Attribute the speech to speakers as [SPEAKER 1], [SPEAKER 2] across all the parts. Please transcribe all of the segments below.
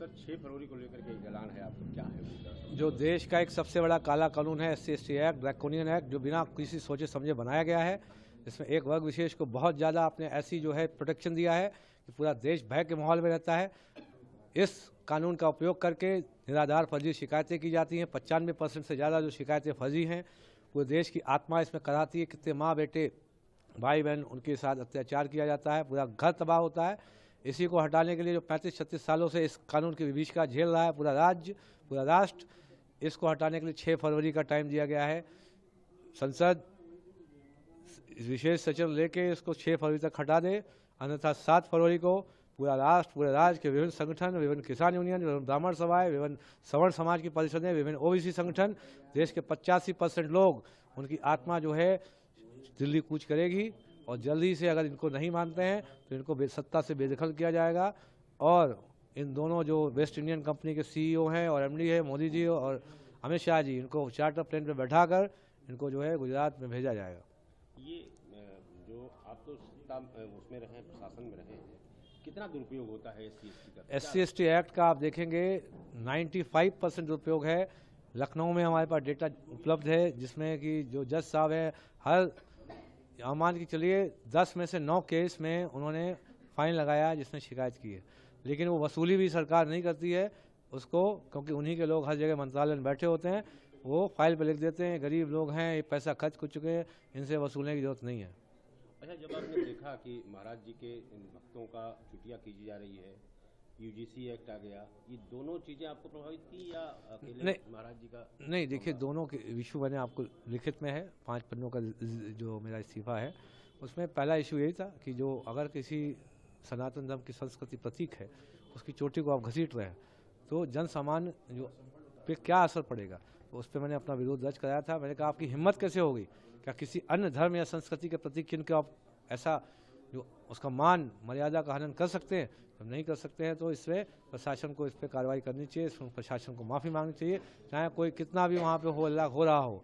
[SPEAKER 1] Sir 6 फरवरी को लेकर के एक ऐलान है आपका, क्या है उसका?
[SPEAKER 2] जो देश का एक सबसे बड़ा काला कानून है SC/ST एक्ट, ड्रैकोनियन एक्ट, जो बिना किसी सोचे समझे बनाया गया है। इसमें एक वर्ग विशेष को बहुत ज़्यादा आपने ऐसी जो है प्रोटेक्शन दिया है कि पूरा देश भय के माहौल में रहता है। इस कानून का उपयोग करके निराधार फर्जी शिकायतें की जाती हैं। 95% से ज़्यादा जो शिकायतें फर्जी हैं, पूरे देश की आत्मा इसमें कराती है। कितने माँ बेटे भाई बहन उनके साथ अत्याचार किया जाता है, पूरा घर तबाह होता है। इसी को हटाने के लिए जो 35-36 सालों से इस कानून की विभीषिका झेल रहा है पूरा राज्य, पूरा राष्ट्र, इसको हटाने के लिए 6 फरवरी का टाइम दिया गया है। संसद विशेष सचिव लेके इसको 6 फरवरी तक हटा दे, अन्यथा 7 फरवरी को पूरा राष्ट्र, पूरे राज्य के विभिन्न संगठन, विभिन्न किसान यूनियन, विभिन्न ब्राह्मण सभाएं, विभिन्न सवर्ण समाज की परिषदें, विभिन्न OBC संगठन, देश के 85% लोग, उनकी आत्मा जो है दिल्ली कूच करेगी। और जल्दी से अगर इनको नहीं मानते हैं तो इनको सत्ता से बेदखल किया जाएगा। और इन दोनों जो वेस्ट इंडियन कंपनी के CEO हैं और MD है, मोदी जी और अमित शाह जी, इनको चार्टर प्लेन पे बैठाकर इनको जो है गुजरात में भेजा जाएगा।
[SPEAKER 1] ये जो आप तो सत्ता उसमें रहे, प्रशासन में रहे, कितना दुरुपयोग होता है SC/ST का?
[SPEAKER 2] SC/ST एक्ट का आप देखेंगे 95% दुरुपयोग है। लखनऊ में हमारे पास डेटा उपलब्ध है जिसमें कि जो जज साहब है, हर मान के चलिए 10 में से 9 केस में उन्होंने फाइन लगाया जिसने शिकायत की है, लेकिन वो वसूली भी सरकार नहीं करती है उसको, क्योंकि उन्हीं के लोग हर जगह मंत्रालय में बैठे होते हैं। वो फाइल पे लिख देते हैं, गरीब लोग हैं, ये पैसा खर्च कर चुके हैं, इनसे वसूलने की जरूरत नहीं है।
[SPEAKER 1] अच्छा, जब आपने देखा कि महाराज जी के इन भक्तों का छुट्टियाँ की जा रही है, UGC एक्ट आ गया, ये दोनों चीज़ें आपको प्रभावित की या अकेले महाराज जी का?
[SPEAKER 2] नहीं, देखिए दोनों के इशू मैंने आपको लिखित में है, 5 पन्नों का जो मेरा इस्तीफा है, उसमें पहला इशू यही था कि जो अगर किसी सनातन धर्म की संस्कृति प्रतीक है उसकी चोटी को आप घसीट रहे हैं तो जन सामान्य जो पे क्या असर पड़ेगा, तो उस पर मैंने अपना विरोध दर्ज कराया था। मैंने कहा आपकी हिम्मत कैसे होगी, क्या किसी अन्य धर्म या संस्कृति के प्रतीक जिनके आप ऐसा जो उसका मान मर्यादा का हनन कर सकते हैं, जब नहीं कर सकते हैं तो इसमें प्रशासन को इस पर कार्रवाई करनी चाहिए, इसमें प्रशासन को माफ़ी मांगनी चाहिए, चाहे कोई कितना भी वहाँ पे हो रहा हो।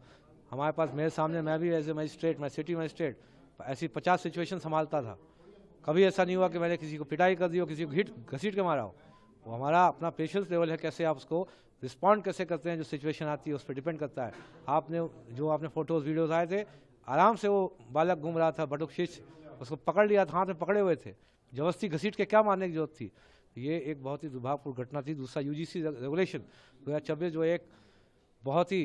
[SPEAKER 2] हमारे पास मेरे सामने, मैं भी एज ए मजिस्ट्रेट, मैं सिटी मजिस्ट्रेट ऐसी 50 सिचुएशन संभालता था। कभी ऐसा नहीं हुआ कि मैंने किसी को पिटाई कर दी हो, किसी को घसीट के मारा हो। वो हमारा अपना पेशेंस लेवल है, कैसे आप उसको रिस्पॉन्ड कैसे करते हैं, जो सिचुएशन आती है उस पर डिपेंड करता है। आपने फोटोज़ वीडियोज़ आए थे, आराम से वो बालक घूम रहा था बटुक शीश, उसको पकड़ लिया था, हाथ में पकड़े हुए थे, जबरदस्ती घसीट के क्या मारने की जरूरत थी। ये एक बहुत ही दुर्भाग्यपूर्ण घटना थी। दूसरा UGC रेगुलेशन 2026 जो एक बहुत ही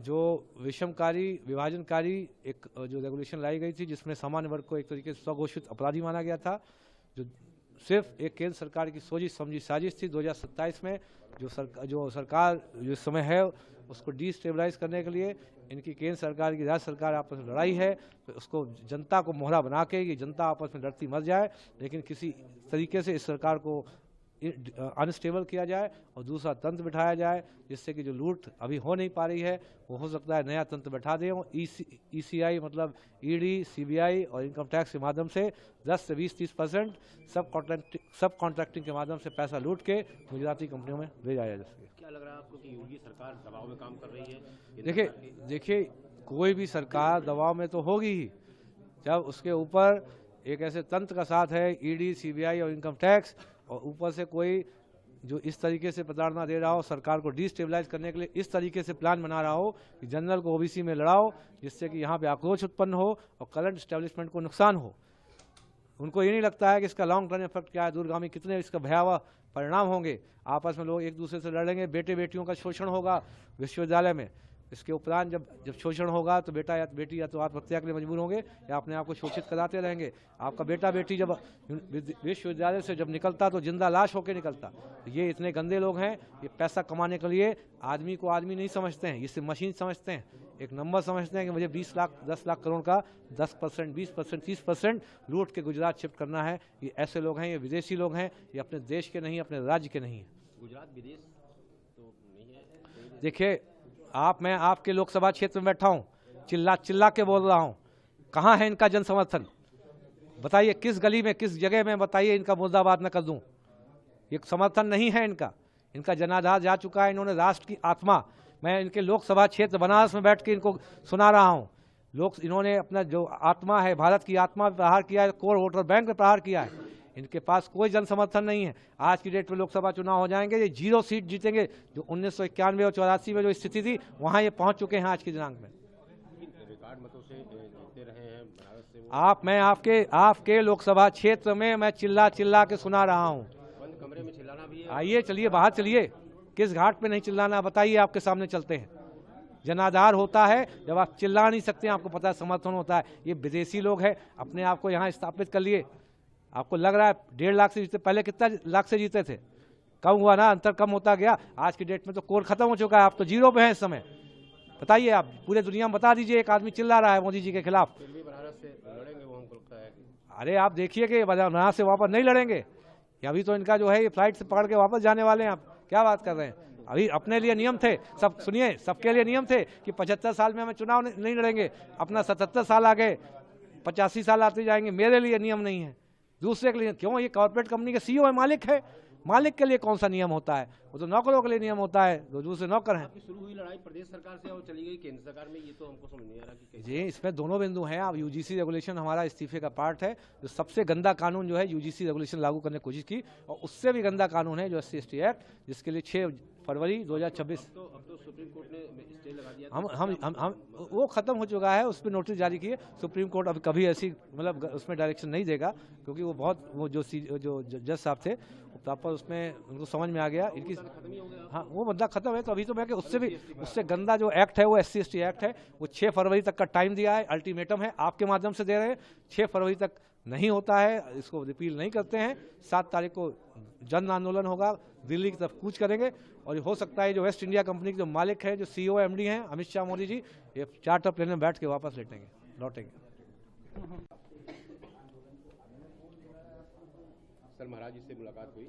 [SPEAKER 2] जो विषमकारी, विभाजनकारी एक जो रेगुलेशन लाई गई थी, जिसमें सामान्य वर्ग को एक तरीके से स्वघोषित अपराधी माना गया था, जो सिर्फ एक केंद्र सरकार की सोची समझी साजिश थी। 2027 में जो सरकार जो समय है उसको डिस्टेबलाइज करने के लिए इनकी केंद्र सरकार की राज्य सरकार आपस में लड़ाई है, तो उसको जनता को मोहरा बना के ये जनता आपस में लड़ती मर जाए, लेकिन किसी तरीके से इस सरकार को अनस्टेबल किया जाए और दूसरा तंत्र बिठाया जाए, जिससे कि जो लूट अभी हो नहीं पा रही है वो हो सकता है नया तंत्र बैठा दें। ECI मतलब ED, CBI और इनकम टैक्स के माध्यम से 10 से 20-30% सब कॉन्ट्रैक्टिंग के माध्यम से पैसा लूट के गुजराती कंपनियों में भेजा जाए।
[SPEAKER 1] क्या लग रहा है आपको कि योगी सरकार दबाव में काम कर रही है?
[SPEAKER 2] देखिए कोई भी सरकार दबाव में तो होगी ही, जब उसके ऊपर एक ऐसे तंत्र का साथ है ED, CBI और इनकम टैक्स, और ऊपर से कोई जो इस तरीके से प्रताड़ना दे रहा हो, सरकार को डिस्टेबलाइज करने के लिए इस तरीके से प्लान बना रहा हो कि जनरल को OBC में लड़ाओ, जिससे कि यहाँ पे आक्रोश उत्पन्न हो और करंट स्टैब्लिशमेंट को नुकसान हो। उनको ये नहीं लगता है कि इसका लॉन्ग टर्म इफेक्ट क्या है, दूरगामी कितने इसका भयावह परिणाम होंगे। आपस में लोग एक दूसरे से लड़ेंगे, बेटे बेटियों का शोषण होगा विश्वविद्यालय में। इसके उपरांत जब शोषण होगा तो बेटा या बेटी या तो आत्महत्या के लिए मजबूर होंगे या अपने आप को शोषित कराते रहेंगे। आपका बेटा बेटी जब विश्वविद्यालय से जब निकलता तो जिंदा लाश होकर निकलता। ये इतने गंदे लोग हैं, ये पैसा कमाने के लिए आदमी को आदमी नहीं समझते हैं, इसे मशीन समझते हैं, एक नंबर समझते हैं कि मुझे 20 लाख 10 लाख करोड़ का 10%, 20%, 30% लूट के गुजरात शिफ्ट करना है। ये ऐसे लोग हैं, ये विदेशी लोग हैं, ये अपने देश के नहीं, अपने राज्य के नहीं है।
[SPEAKER 1] गुजरात विदेश तो नहीं है।
[SPEAKER 2] देखिए मैं आपके लोकसभा क्षेत्र में बैठा हूँ, चिल्ला के बोल रहा हूँ, कहाँ है इनका जन समर्थन? बताइए किस गली में, किस जगह में, बताइए इनका मुर्दाबाद न कर दूं। ये समर्थन नहीं है इनका जनाधार जा चुका है। इन्होंने राष्ट्र की आत्मा, मैं इनके लोकसभा क्षेत्र बनारस में बैठ के इनको सुना रहा हूँ, इन्होंने अपना जो आत्मा है, भारत की आत्मा पर प्रहार किया है, कोर वोटर बैंक पर प्रहार किया है। इनके पास कोई जन समर्थन नहीं है। आज की डेट में लोकसभा चुनाव हो जाएंगे, ये 0 सीट जीतेंगे। जो 1991 और 84 में जो स्थिति थी, वहाँ ये पहुँच चुके हैं आज की दिनांक में।
[SPEAKER 1] रिकॉर्ड मतों से जीते रहे हैं भारत से वो।
[SPEAKER 2] मैं आपके लोकसभा क्षेत्र में मैं चिल्ला चिल्ला के सुना रहा हूँ।
[SPEAKER 1] बंद कमरे में चिल्लाना भी है।
[SPEAKER 2] आइए, चलिए बाहर चलिए। किस घाट पे नहीं चिल्लाना बताइए, आपके सामने चलते हैं। जनाधार होता है जब आप चिल्ला नहीं सकते हैं, आपको पता है समर्थन होता है। ये विदेशी लोग हैं, अपने आप को यहाँ स्थापित कर लिए। आपको लग रहा है 1.5 लाख से जीते, पहले कितना लाख से जीते थे? कम हुआ ना, अंतर कम होता गया। आज की डेट में तो कोर खत्म हो चुका है, आप तो 0 पे हैं इस समय। बताइए, आप पूरे दुनिया में बता दीजिए, एक आदमी चिल्ला रहा है मोदी जी के खिलाफ।
[SPEAKER 1] फिर भी बनारस से लड़ेंगे वो, हमको लगता है।
[SPEAKER 2] अरे आप देखिए कि बनारस से वापस नहीं लड़ेंगे। अभी तो इनका जो है ये फ्लाइट से पकड़ के वापस जाने वाले हैं। आप क्या बात कर रहे हैं? अभी अपने लिए नियम थे, सब सुनिए, सबके लिए नियम थे कि 75 साल में हमें चुनाव नहीं लड़ेंगे। अपना 77 साल आ गए, 85 साल आते जाएंगे। मेरे लिए नियम नहीं है, दूसरे के लिए क्यों? ये कॉर्पोरेट कंपनी के सीईओ है, मालिक है। मालिक के लिए कौन सा नियम होता है? वो तो नौकरों के लिए नियम होता है, जो दूसरे नौकर हैं।
[SPEAKER 1] शुरू हुई लड़ाई प्रदेश सरकार से और चली गई केंद्र सरकार में, ये तो हमको समझ नहीं आ रहा कि कैसे।
[SPEAKER 2] जी, इसमें दोनों बिंदु हैं। अब यूजीसी रेगुलेशन हमारा इस्तीफे का पार्ट है। जो सबसे गंदा कानून जो है, यूजीसी रेगुलेशन लागू करने की कोशिश की, और उससे भी गंदा कानून है जो SC/ST एक्ट, जिसके लिए 6 फरवरी 2026
[SPEAKER 1] अब तो सुप्रीम कोर्ट ने स्टे लगा दिया।
[SPEAKER 2] हम वो खत्म हो चुका है, उस पर नोटिस जारी किए। सुप्रीम कोर्ट अब कभी ऐसी मतलब उसमें डायरेक्शन नहीं देगा, क्योंकि वो जो जज साहब थे प्रॉपर उसमें उनको समझ में आ गया इनकी। हाँ, वो मुद्दा खत्म है। तो अभी तो मैं उससे गंदा जो एक्ट है वो SC/ST एक्ट है। वो 6 फरवरी तक का टाइम दिया है, अल्टीमेटम है, आपके माध्यम से दे रहे हैं। 6 फरवरी तक नहीं होता है, इसको रिपील नहीं करते हैं, 7 तारीख को जन आंदोलन होगा, दिल्ली की तरफ कूच करेंगे। और हो सकता है जो वेस्ट इंडिया कंपनी के जो मालिक है, जो CEO MD हैं अमित शाह मोदी जी, ये चार्टर प्लेन में बैठ के वापस लौटेंगे।
[SPEAKER 1] सर, महाराज जी से मुलाकात हुई,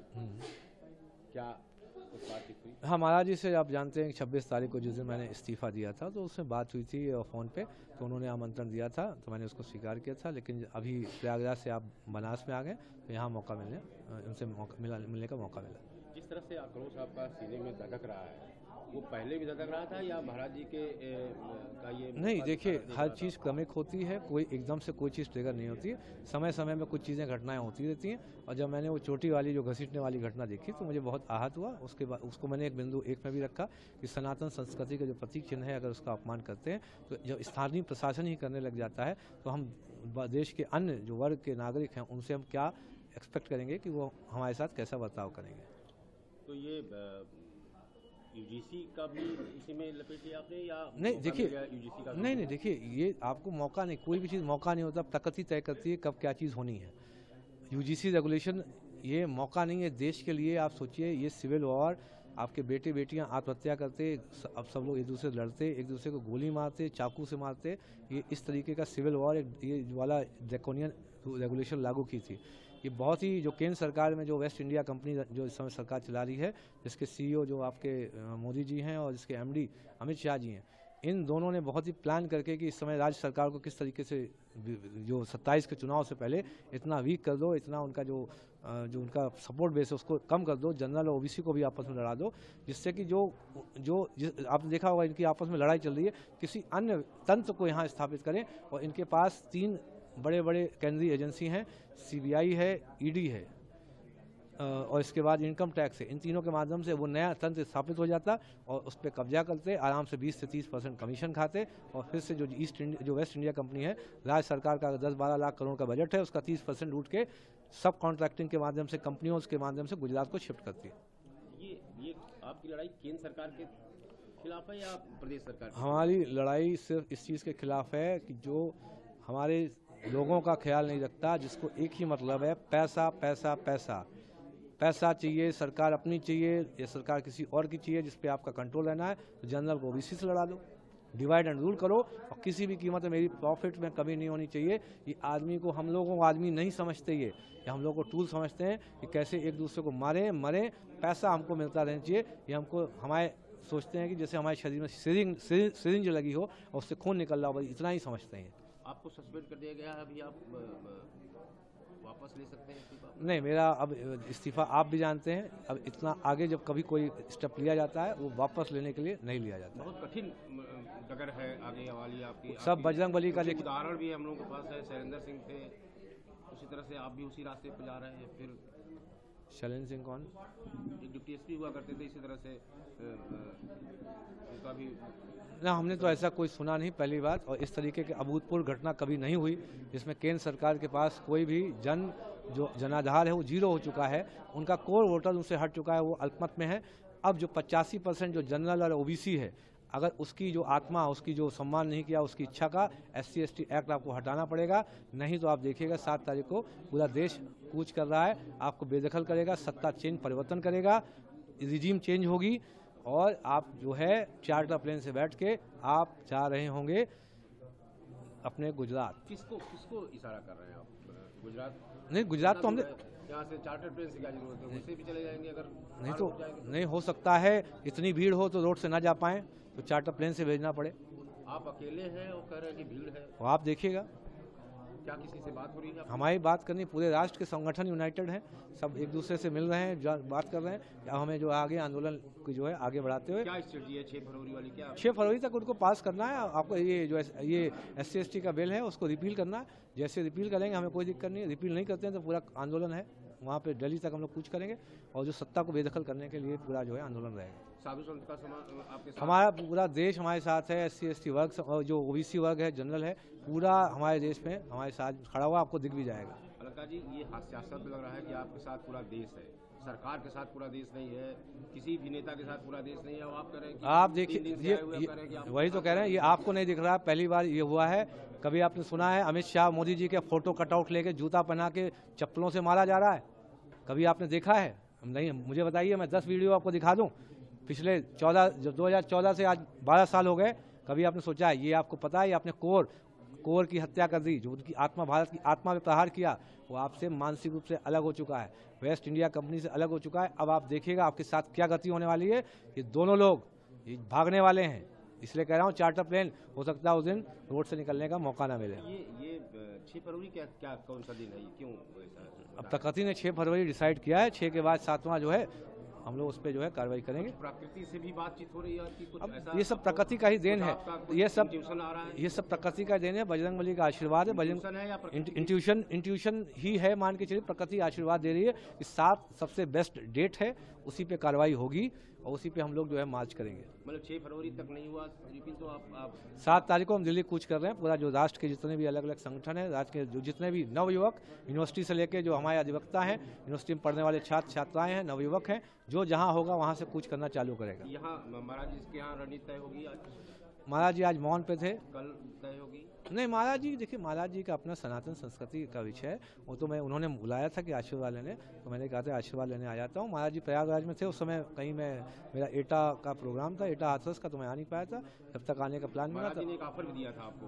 [SPEAKER 1] क्या बातचीत हुई?
[SPEAKER 2] हाँ, महाराज जी से आप जानते हैं कि 26 तारीख को जिस दिन मैंने इस्तीफा दिया था, तो उसमें बात हुई थी फ़ोन पे। तो उन्होंने आमंत्रण दिया था, तो मैंने उसको स्वीकार किया था। लेकिन अभी प्रयागराज से आप बनारस में आ गए, तो यहाँ उनसे मिलने का मौका मिला।
[SPEAKER 1] जिस तरह से आक्रोश आपका सीने में धधक रहा है, वो पहले भी धधक रहा था या महाराज जी के का ये?
[SPEAKER 2] नहीं, देखिए, हर चीज़ क्रमिक होती है, कोई एकदम से कोई चीज़ ट्रिगर नहीं होती है। समय समय में कुछ चीज़ें घटनाएं होती रहती हैं। और जब मैंने वो चोटी वाली जो घसीटने वाली घटना देखी, तो मुझे बहुत आहत हुआ। उसके बाद उसको मैंने एक बिंदु 1 में भी रखा कि सनातन संस्कृति का जो प्रतीक चिन्ह है, अगर उसका अपमान करते हैं, तो जब स्थानीय प्रशासन ही करने लग जाता है, तो हम देश के अन्य जो वर्ग के नागरिक हैं, उनसे हम क्या एक्सपेक्ट करेंगे कि वो हमारे साथ कैसा बर्ताव करेंगे।
[SPEAKER 1] तो ये यूजीसी का भी इसी में लपेट लिया आपने, या
[SPEAKER 2] नहीं? देखिए,
[SPEAKER 1] यूजीसी का
[SPEAKER 2] नहीं, देखिए, ये आपको मौका नहीं, कोई भी चीज़ मौका नहीं होता, प्रकृति तय करती है कब क्या चीज़ होनी है। यूजीसी रेगुलेशन ये मौका नहीं है देश के लिए। आप सोचिए, ये सिविल वॉर, आपके बेटे बेटियां आत्महत्या करते, अब सब लोग एक दूसरे से लड़ते, एक दूसरे को गोली मारते, चाकू से मारते। ये इस तरीके का सिविल वॉर ये वाला ड्रैकोनियन रेगुलेशन लागू की थी। ये बहुत ही जो केंद्र सरकार में जो वेस्ट इंडिया कंपनी जो इस समय सरकार चला रही है, जिसके CEO जो आपके मोदी जी हैं और जिसके MD अमित शाह जी हैं, इन दोनों ने बहुत ही प्लान करके कि इस समय राज्य सरकार को किस तरीके से जो 27 के चुनाव से पहले इतना वीक कर दो, इतना उनका जो उनका सपोर्ट बेस है उसको कम कर दो, जनरल और OBC को भी आपस में लड़ा दो, जिससे कि आपने देखा होगा इनकी आपस में लड़ाई चल रही है, किसी अन्य तंत्र को यहाँ स्थापित करें। और इनके पास 3 बड़े बड़े केंद्रीय एजेंसी हैं, CBI है, ED है, और इसके बाद इनकम टैक्स है। इन तीनों के माध्यम से वो नया तंत्र स्थापित हो जाता और उस पर कब्जा करते, आराम से 20 से 30% कमीशन खाते। और फिर से जो वेस्ट इंडिया कंपनी है, राज्य सरकार का 10-12 लाख करोड़ का बजट है, उसका 30% लूट के सब कॉन्ट्रैक्टिंग के माध्यम से, कंपनियों के माध्यम से गुजरात को शिफ्ट करती है।
[SPEAKER 1] ये आपकी लड़ाई केंद्र सरकार के खिलाफ है या प्रदेश सरकार?
[SPEAKER 2] हमारी लड़ाई सिर्फ इस चीज़ के खिलाफ है कि जो हमारे लोगों का ख्याल नहीं रखता, जिसको एक ही मतलब है पैसा पैसा पैसा। पैसा चाहिए, सरकार अपनी चाहिए या सरकार किसी और की चाहिए जिस पे आपका कंट्रोल रहना है, तो जनरल को OBC से लड़ा दो, डिवाइड एंड रूल करो, और किसी भी कीमत में मेरी प्रॉफिट में कमी नहीं होनी चाहिए। ये आदमी को, हम लोगों को आदमी नहीं समझते, ये हम लोग को टूल समझते हैं कि कैसे एक दूसरे को मरे, पैसा हमको मिलता रहना चाहिए। ये हमको हमारे सोचते हैं कि जैसे हमारे शरीर में सिरिंज लगी हो और उससे खून निकल रहा हो, इतना ही समझते हैं।
[SPEAKER 1] आपको सस्पेंड कर दिया गया है, अभी आप वापस ले सकते हैं इस्तीफा?
[SPEAKER 2] नहीं, मेरा अब इस्तीफा आप भी जानते हैं, अब इतना आगे जब कभी कोई स्टेप लिया जाता है वो वापस लेने के लिए नहीं लिया जाता।
[SPEAKER 1] बहुत कठिन डगर है आगे वाली आपकी।
[SPEAKER 2] सब बजरंग बली का
[SPEAKER 1] उदाहरण भी हम लोगों के पास है, शैलेंद्र सिंह थे, उसी तरह से आप भी उसी रास्ते पर जा रहे हैं फिर?
[SPEAKER 2] शैलेंद्र सिंह कौन?
[SPEAKER 1] एक डिप्टी एसपी हुआ करते थे, इसी तरह से उनका भी
[SPEAKER 2] ना, हमने तो ऐसा कोई सुना नहीं, पहली बात। और इस तरीके की अभूतपूर्व घटना कभी नहीं हुई जिसमें केंद्र सरकार के पास कोई भी जो जनाधार है वो जीरो हो चुका है। उनका कोर वोटर उनसे हट चुका है, वो अल्पमत में है। अब जो 85% जो जनरल और ओबीसी है, अगर उसकी जो आत्मा, उसकी जो सम्मान नहीं किया, उसकी इच्छा का SC/ST एक्ट आपको हटाना पड़ेगा। नहीं तो आप देखिएगा 7 तारीख को पूरा देश कूच कर रहा है, आपको बेदखल करेगा, सत्ता चेंज परिवर्तन करेगा, रिजीम चेंज होगी और आप जो है चार्टर प्लेन से बैठ के आप जा रहे होंगे अपने गुजरात।
[SPEAKER 1] किसको इशारा कर रहे हैं आप? गुजरात?
[SPEAKER 2] नहीं, गुजरात तो हमने
[SPEAKER 1] यहाँ से चार्टर ट्रेन से क्या जरूरत है, उससे भी चले जाएंगे अगर
[SPEAKER 2] नहीं तो नहीं हो सकता है, इतनी भीड़ हो तो रोड से ना जा पाएं तो चार्टर प्लेन से भेजना पड़े।
[SPEAKER 1] आप अकेले हैं और कह रहे हैं कि भीड़ है,
[SPEAKER 2] और आप देखिएगा
[SPEAKER 1] क्या किसी से बात हो रही है?
[SPEAKER 2] हमारी बात करनी, पूरे राष्ट्र के संगठन यूनाइटेड हैं, सब एक दूसरे से मिल रहे हैं, बात कर रहे हैं। अब हमें जो आगे आंदोलन को जो है आगे बढ़ाते हुए
[SPEAKER 1] क्या स्ट्रेटजी है 6 फरवरी वाली? क्या
[SPEAKER 2] 6 फरवरी तक उनको पास करना है। आपको ये SC/ST का बिल है उसको रिपील करना है। जैसे रिपील करेंगे हमें कोई दिक्कत नहीं है, रिपील नहीं करते हैं तो पूरा आंदोलन है वहाँ पे दिल्ली तक हम लोग कूच करेंगे और जो सत्ता को बेदखल करने के लिए पूरा जो है आंदोलन रहेगा।
[SPEAKER 1] साधु संत का आपके साथ?
[SPEAKER 2] हमारा पूरा देश हमारे साथ है, SC/ST वर्ग और जो OBC वर्ग है, जनरल है, पूरा हमारे देश में हमारे साथ खड़ा हुआ, आपको दिख भी जाएगा।
[SPEAKER 1] अलका जी, ये हास्यास्पद लग रहा है कि आपके साथ पूरा देश है, सरकार के साथ पूरा देश नहीं है, किसी भी नेता के साथ पूरा देश नहीं है, और आप कह रहे हैं कि
[SPEAKER 2] आप देखिए ये वही तो कह रहे हैं, ये आपको नहीं दिख रहा है, पहली बार ये हुआ है। कभी आपने सुना है अमित शाह मोदी जी के फोटो कटआउट लेके जूता पहना के चप्पलों से मारा जा रहा है? कभी आपने देखा है? नहीं, मुझे बताइए, मैं 10 वीडियो आपको दिखा दूं पिछले 2014 से आज 12 साल हो गए। कभी आपने सोचा है? ये आपको पता है, ये आपने कोर की हत्या कर दी, जो उनकी आत्मा, भारत की आत्मा पे प्रहार किया, वो आपसे मानसिक रूप से अलग हो चुका है, वेस्ट इंडिया कंपनी से अलग हो चुका है। अब आप देखिएगा आपके साथ क्या गति होने वाली है। ये दोनों लोग ये भागने वाले हैं, इसलिए कह रहा हूँ चार्टर प्लेन हो सकता है उस दिन रोड से निकलने का मौका ना मिले।
[SPEAKER 1] ये 6 फरवरी क्या कौन सा दिन है, क्यों ऐसा?
[SPEAKER 2] अब प्रकृति ने 6 फरवरी डिसाइड किया है, 6 के बाद 7वां जो है हम लोग उस पर जो है कार्रवाई करेंगे।
[SPEAKER 1] प्रकृति से भी बातचीत हो रही है कि कुछ ऐसा?
[SPEAKER 2] ये सब प्रकृति का ही देन है, ये सब प्रकृति का देन है, बजरंगबली का आशीर्वाद है। इंट्यूशन ही है, मान के चलिए प्रकृति आशीर्वाद दे रही है। इस 7 सबसे बेस्ट डेट है, उसी पे कार्रवाई होगी और उसी पे हम लोग जो है मार्च करेंगे।
[SPEAKER 1] मतलब 6 फरवरी तक नहीं हुआ रिपील तो आप
[SPEAKER 2] 7 तारीख को हम दिल्ली कूच कर रहे हैं। पूरा जो राष्ट्र के जितने भी अलग अलग संगठन है, राज्य के जो जितने भी नवयुवक, यूनिवर्सिटी से लेके जो हमारे अधिवक्ता हैं, यूनिवर्सिटी में पढ़ने वाले छात्र छात्राएं हैं, नवयुवक हैं, जो जहां होगा वहां से कूच करना चालू करेगा।
[SPEAKER 1] यहाँ महाराज जी के यहाँ रणनीति तय होगी आज?
[SPEAKER 2] महाराज जी आज मौन पे थे,
[SPEAKER 1] कल तय होगी?
[SPEAKER 2] नहीं, महाराज जी देखिए, महाराज जी का अपना सनातन संस्कृति का विषय है, वो तो मैं उन्होंने बुलाया था कि आशीर्वाद लेने, तो मैंने कहा था आशीर्वाद लेने आ जाता हूँ। महाराज जी प्रयागराज में थे उस समय, कहीं मेरा एटा का प्रोग्राम था, एटा हाथरस का, तो मैं आ नहीं पाया था। जब तक आने का प्लान बना था,
[SPEAKER 1] एक ऑफर भी दिया था आपको?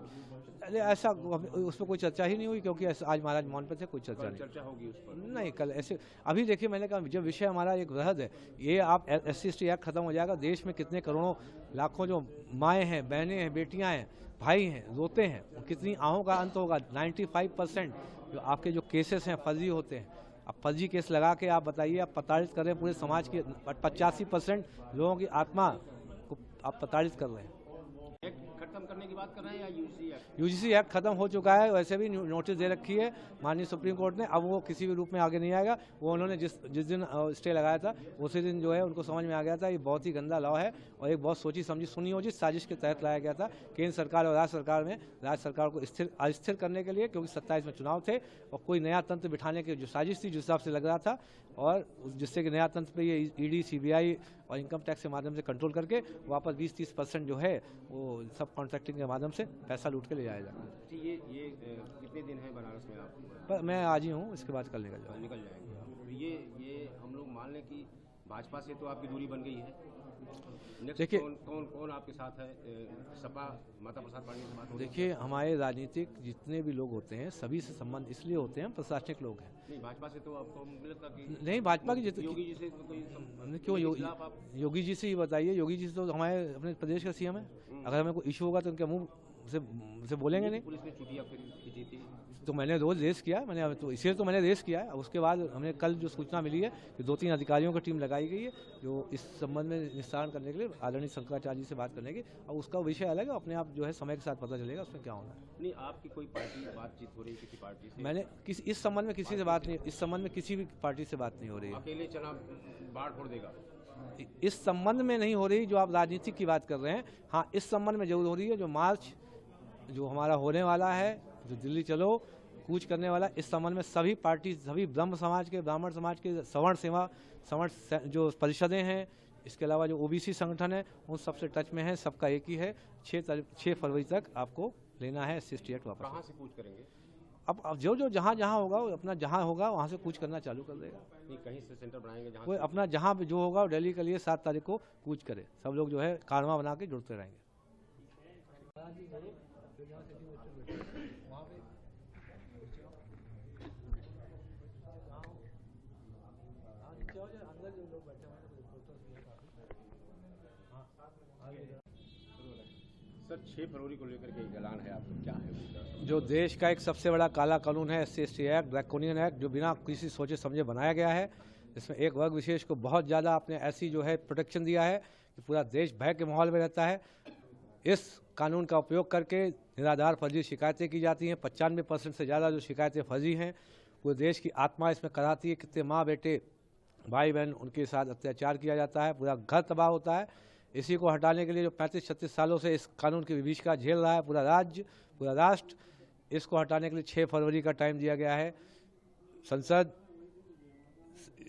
[SPEAKER 2] अरे ऐसा उस पर कोई चर्चा ही नहीं हुई, क्योंकि आज महाराज मौन पे थे, कोई चर्चा नहीं।
[SPEAKER 1] चर्चा होगी उस पर? नहीं,
[SPEAKER 2] कल ऐसे अभी देखिए, मैंने कहा जब विषय हमारा एक वृहद है, ये आप SC/ST एक्ट खत्म हो जाएगा, देश में कितने करोड़ों लाखों जो माएँ हैं, बहनें हैं, बेटियाँ हैं, भाई हैं, रोते हैं, कितनी आहों का अंत होगा। 95% जो आपके जो केसेस हैं फर्जी होते हैं। अब फर्जी केस लगा के आप बताइए, आप प्रताड़ित कर रहे हैं पूरे समाज की, 85% लोगों की आत्मा को आप प्रताड़ित कर रहे हैं।
[SPEAKER 1] खत्म करने की बात कर रहे हैं या
[SPEAKER 2] UGC एक्ट खत्म हो चुका है, वैसे भी नोटिस दे रखी है माननीय सुप्रीम कोर्ट ने। अब वो किसी भी रूप में आगे नहीं आएगा। वो उन्होंने जिस दिन स्टे लगाया था उसी दिन जो है उनको समझ में आ गया था ये बहुत ही गंदा लॉ है और एक बहुत सोची समझी सुनियोजित साजिश के तहत लाया गया था केंद्र सरकार और राज्य सरकार को अस्थिर करने के लिए, क्योंकि 27 में चुनाव थे और कोई नया तंत्र बिठाने की जो साजिश थी, जिस हिसाब से लग रहा था, और जिससे कि नया तंत्र पे ये ED CBI और इनकम टैक्स के माध्यम से कंट्रोल करके वापस 20-30% जो है वो सब कॉन्ट्रैक्टिंग के माध्यम से पैसा लूट के ले जाया जाएगा।
[SPEAKER 1] ये कितने दिन है बनारस में आप?
[SPEAKER 2] पर मैं आज ही हूँ, इसके बाद कल निकल जाएंगे।
[SPEAKER 1] तो ये हम लोग मान लें कि भाजपा से तो आपकी दूरी बन गई है।
[SPEAKER 2] देखिए
[SPEAKER 1] कौन आपके साथ है? सपा माता प्रसाद पांडे से बात हो?
[SPEAKER 2] देखिए, हमारे राजनीतिक जितने भी लोग होते हैं सभी से संबंध इसलिए होते हैं, प्रशासनिक लोग हैं।
[SPEAKER 1] नहीं, भाजपा से तो आपको मिलता कि
[SPEAKER 2] नहीं, भाजपा की
[SPEAKER 1] योगी जी से कोई
[SPEAKER 2] क्यों? योगी जी से ही बताइए, योगी जी से तो हमारे अपने प्रदेश का CM है। अगर हमें कोई इशू होगा तो उनके मुंह से बोलेंगे नहीं।
[SPEAKER 1] पुलिस ने छुट्टियां खींची थी।
[SPEAKER 2] तो मैंने रोज रेस किया, मैंने तो इसलिए तो मैंने रेस किया है। उसके बाद हमें कल जो सूचना मिली है कि 2-3 अधिकारियों की टीम लगाई गई है जो इस संबंध में निस्तारण करने के लिए आदरणीय शंकराचार्य जी से बात करने की। और उसका विषय अलग है, अपने आप जो है समय के साथ पता चलेगा उसमें क्या होना है।
[SPEAKER 1] नहीं, आपकी कोई पार्टी बातचीत हो रही है किसी पार्टी से?
[SPEAKER 2] मैंने इस संबंध में किसी से बात नहीं, इस संबंध में किसी भी पार्टी से बात नहीं हो रही है।
[SPEAKER 1] अकेले चना बाढ़ फोड़ देगा?
[SPEAKER 2] इस संबंध में नहीं हो रही, जो आप राजनीति की बात कर रहे हैं। हाँ, इस संबंध में जरूर हो रही है, जो मार्च जो हमारा होने वाला है, जो दिल्ली चलो कूच करने वाला, इस संबंध में सभी पार्टी, सभी ब्रह्म समाज के, ब्राह्मण समाज के, सवर्ण जो परिषदें हैं, इसके अलावा जो ओबीसी संगठन है, उन सबसे टच में है। सबका एक ही है, 6 फरवरी तक आपको लेना है SC एक्ट वापस।
[SPEAKER 1] कहाँ से कूच करेंगे?
[SPEAKER 2] अब जो जहाँ होगा, अपना जहाँ होगा वहाँ से कूच करना चालू कर देगा।
[SPEAKER 1] कहीं से सेंटर बनाएंगे जहाँ
[SPEAKER 2] कोई अपना जहाँ पे जो होगा दिल्ली के लिए 7 तारीख को कूच करे। सब लोग जो है कारवां बना के जुड़ते रहेंगे।
[SPEAKER 1] सर, 6 फरवरी को लेकर के एक ऐलान है आपका, क्या है?
[SPEAKER 2] जो देश का एक सबसे बड़ा काला कानून है SC एक्ट, ड्रैकोनियन एक्ट, जो बिना किसी सोचे समझे बनाया गया है। इसमें एक वर्ग विशेष को बहुत ज़्यादा आपने ऐसी जो है प्रोटेक्शन दिया है कि पूरा देश भय के माहौल में रहता है। इस कानून का उपयोग करके निराधार फर्जी शिकायतें की जाती हैं। 95% से ज़्यादा जो शिकायतें फर्जी हैं, पूरे देश की आत्मा इसमें कराती है। कितने माँ बेटे, भाई बहन, उनके साथ अत्याचार किया जाता है, पूरा घर तबाह होता है। इसी को हटाने के लिए जो 35-36 सालों से इस कानून की विभीषिका झेल रहा है पूरा राज्य, पूरा राष्ट्र, इसको हटाने के लिए 6 फरवरी का टाइम दिया गया है। संसद